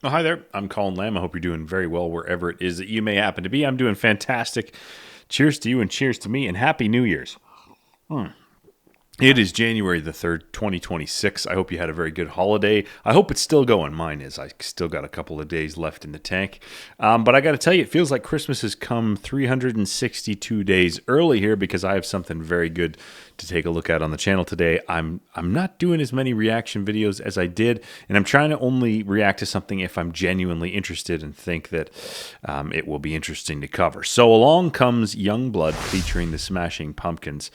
Oh, hi there. I'm Colin Lamb. I hope you're doing very well wherever it is that you may happen to be. I'm doing fantastic. Cheers to you and cheers to me and Happy New Year's. It is January the 3rd, 2026. I hope you had a very good holiday. I hope it's still going. Mine is. I still got a couple of days left in the tank. But I got to tell you, it feels like Christmas has come 362 days early here because I have something very good to take a look at on the channel today. I'm not doing as many reaction videos as I did, and I'm trying to only react to something if I'm genuinely interested and think that it will be interesting to cover. So along comes Yungblud featuring the Smashing Pumpkins,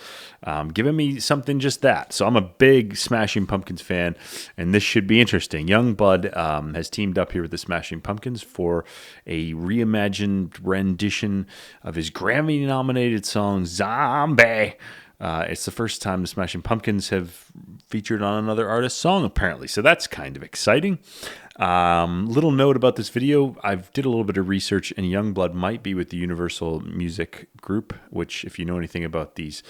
giving me something just that. So I'm a big Smashing Pumpkins fan, and this should be interesting. Yungblud has teamed up here with the Smashing Pumpkins for a reimagined rendition of his Grammy-nominated song Zombie. It's the first time the Smashing Pumpkins have featured on another artist's song, apparently. So that's kind of exciting. Little note about this video. I did a little bit of research, and Yungblud might be with the Universal Music Group, which, if you know anything about these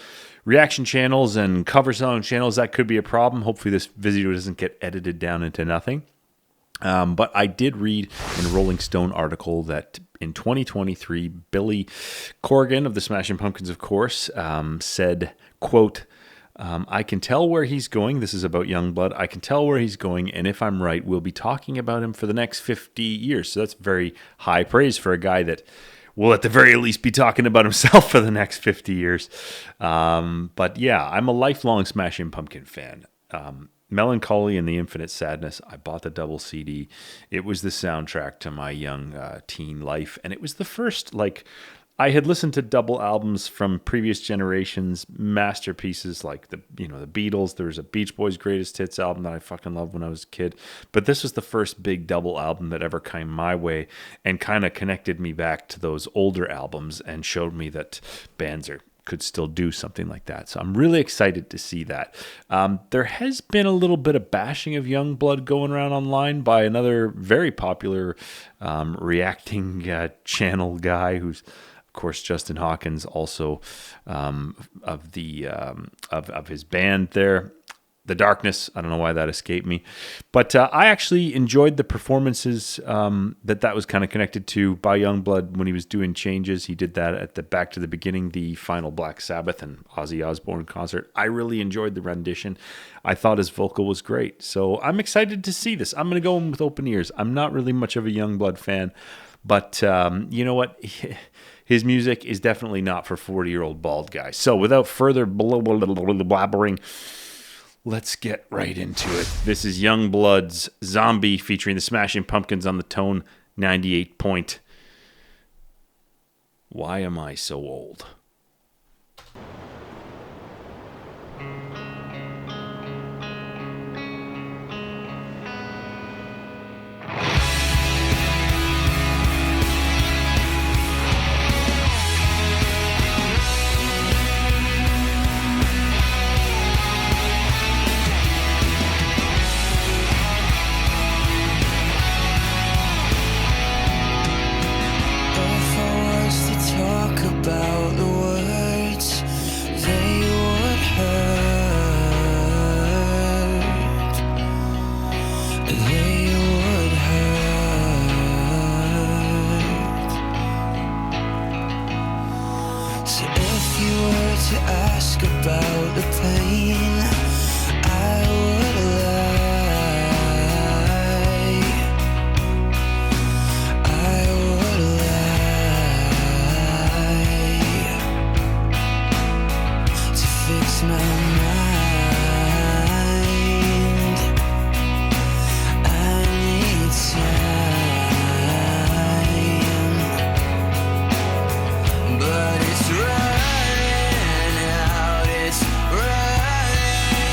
reaction channels and cover song channels, that could be a problem. Hopefully this video doesn't get edited down into nothing. But I did read in a Rolling Stone article that in 2023, Billy Corgan of the Smashing Pumpkins, of course, said, quote, I can tell where he's going. This is about Yungblud. I can tell where he's going, and if I'm right, we'll be talking about him for the next 50 years. So that's very high praise for a guy that will at the very least be talking about himself for the next 50 years. But yeah, I'm a lifelong Smashing Pumpkin fan. Melancholy and the Infinite Sadness. I bought the double CD. It was the soundtrack to my young teen life, and it was the first, I had listened to double albums from previous generations, masterpieces like the Beatles. There was a Beach Boys Greatest Hits album that I fucking loved when I was a kid, but this was the first big double album that ever came my way and kind of connected me back to those older albums and showed me that bands could still do something like that. So I'm really excited to see that. There has been a little bit of bashing of Yungblud going around online by another very popular reacting channel guy who's, of course, Justin Hawkins, also of his band there, The Darkness. I don't know why that escaped me. But I actually enjoyed the performances that was kind of connected to by Yungblud when he was doing changes. He did that at the Back to the Beginning, the final Black Sabbath and Ozzy Osbourne concert. I really enjoyed the rendition. I thought his vocal was great. So I'm excited to see this. I'm going to go in with open ears. I'm not really much of a Yungblud fan, but you know what? His music is definitely not for 40-year-old bald guys. So without further blabbering, let's get right into it. This is Yungblud's Zombie featuring the Smashing Pumpkins on the Tone 98 point. Why am I so old? About the words they would hurt, they would hurt. So if you were to ask about the pain, I would lie, I would lie to fix my mind. I need time, but it's running out, it's running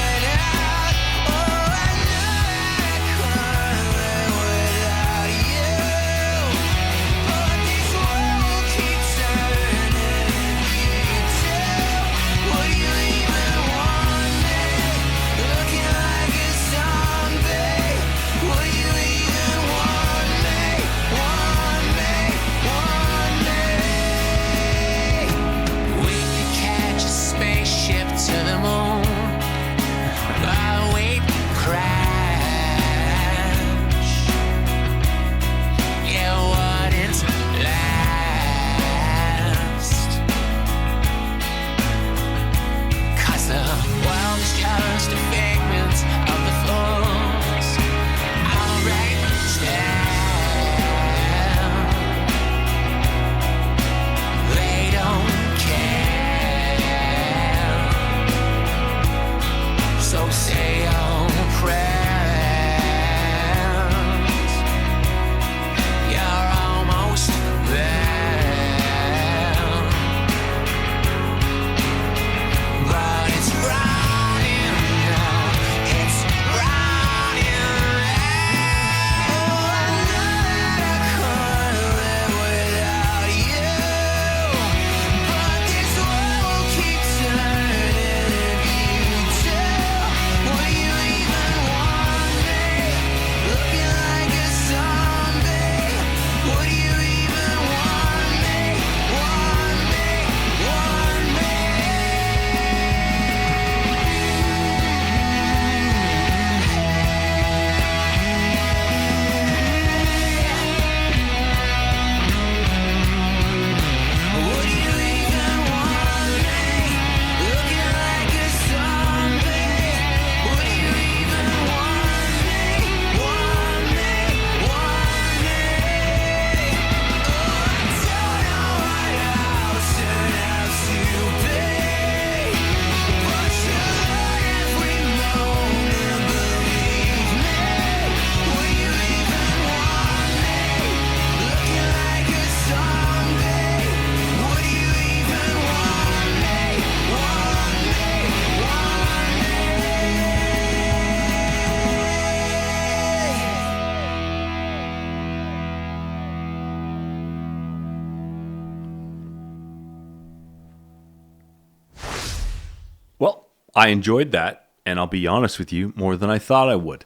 I enjoyed that, and I'll be honest with you, more than I thought I would.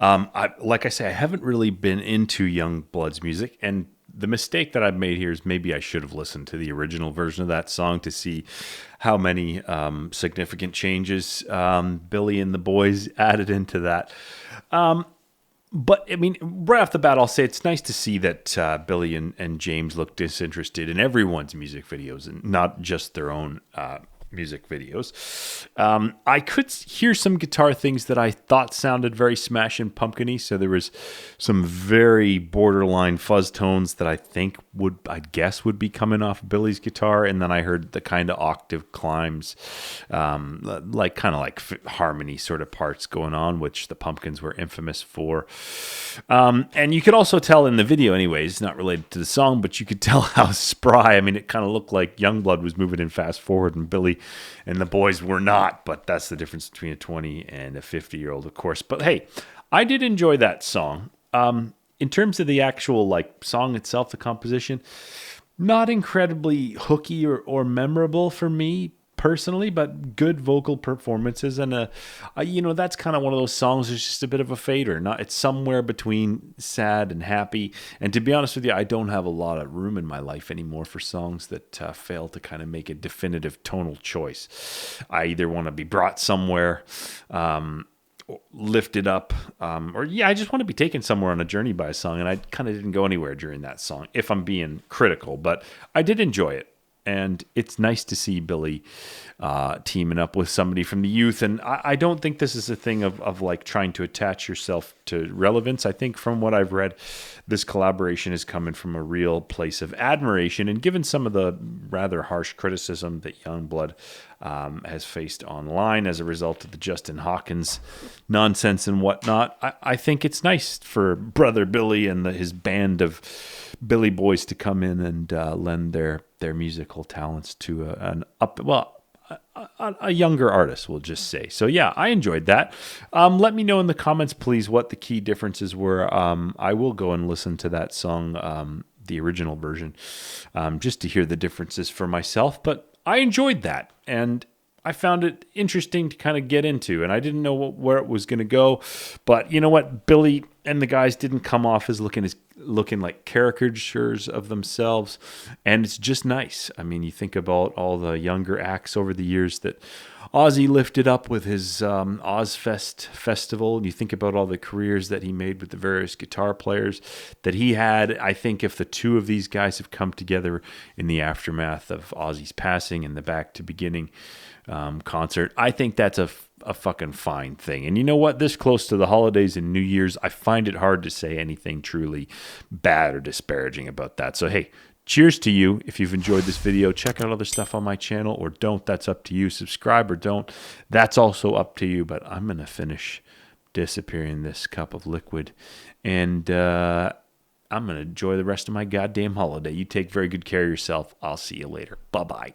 Like I say, I haven't really been into Yungblood's music, and the mistake that I've made here is maybe I should have listened to the original version of that song to see how many significant changes Billy and the boys added into that. But, I mean, right off the bat, I'll say it's nice to see that Billy and James look disinterested in everyone's music videos and not just their own music videos. I could hear some guitar things that I thought sounded very Smash and Pumpkin-y, so there was some very borderline fuzz tones that I guess would be coming off Billy's guitar, and then I heard the kind of octave climbs, like harmony sort of parts going on, which the Pumpkins were infamous for. And you could also tell in the video, anyways, not related to the song, but you could tell how spry. I mean, it kind of looked like Yungblood was moving in fast forward, and Billy and the boys were not, but that's the difference between a 20 and a 50-year-old, of course. But hey, I did enjoy that song. In terms of the actual song itself, the composition, not incredibly hooky or memorable for me personally, but good vocal performances, and that's kind of one of those songs that's just a bit of a fader. It's somewhere between sad and happy. And to be honest with you, I don't have a lot of room in my life anymore for songs that fail to kind of make a definitive tonal choice. I either want to be brought somewhere, lifted up, I just want to be taken somewhere on a journey by a song, and I kind of didn't go anywhere during that song, if I'm being critical, but I did enjoy it. And it's nice to see Billy teaming up with somebody from the youth. And I don't think this is a thing of trying to attach yourself to relevance. I think from what I've read, this collaboration is coming from a real place of admiration. And given some of the rather harsh criticism that Yungblud has faced online as a result of the Justin Hawkins nonsense and whatnot, I think it's nice for Brother Billy and his band of Billy boys to come in and lend their musical talents to a younger artist, we'll just say. So yeah, I enjoyed that. Let me know in the comments, please, what the key differences were. I will go and listen to that song, the original version, just to hear the differences for myself. But I enjoyed that, and I found it interesting to kind of get into, and I didn't know where it was going to go. But you know what? Billy and the guys didn't come off as looking like caricatures of themselves, and it's just nice. I mean, you think about all the younger acts over the years that Ozzy lifted up with his Ozfest festival, and you think about all the careers that he made with the various guitar players that he had. I think if the two of these guys have come together in the aftermath of Ozzy's passing and the Back to Beginning concert, I think that's a fucking fine thing. And you know what? This close to the holidays and New Year's, I find it hard to say anything truly bad or disparaging about that. So hey, cheers to you. If you've enjoyed this video, check out other stuff on my channel, or don't. That's up to you. Subscribe or don't. That's also up to you. But I'm going to finish disappearing this cup of liquid, and I'm going to enjoy the rest of my goddamn holiday. You take very good care of yourself. I'll see you later. Bye-bye.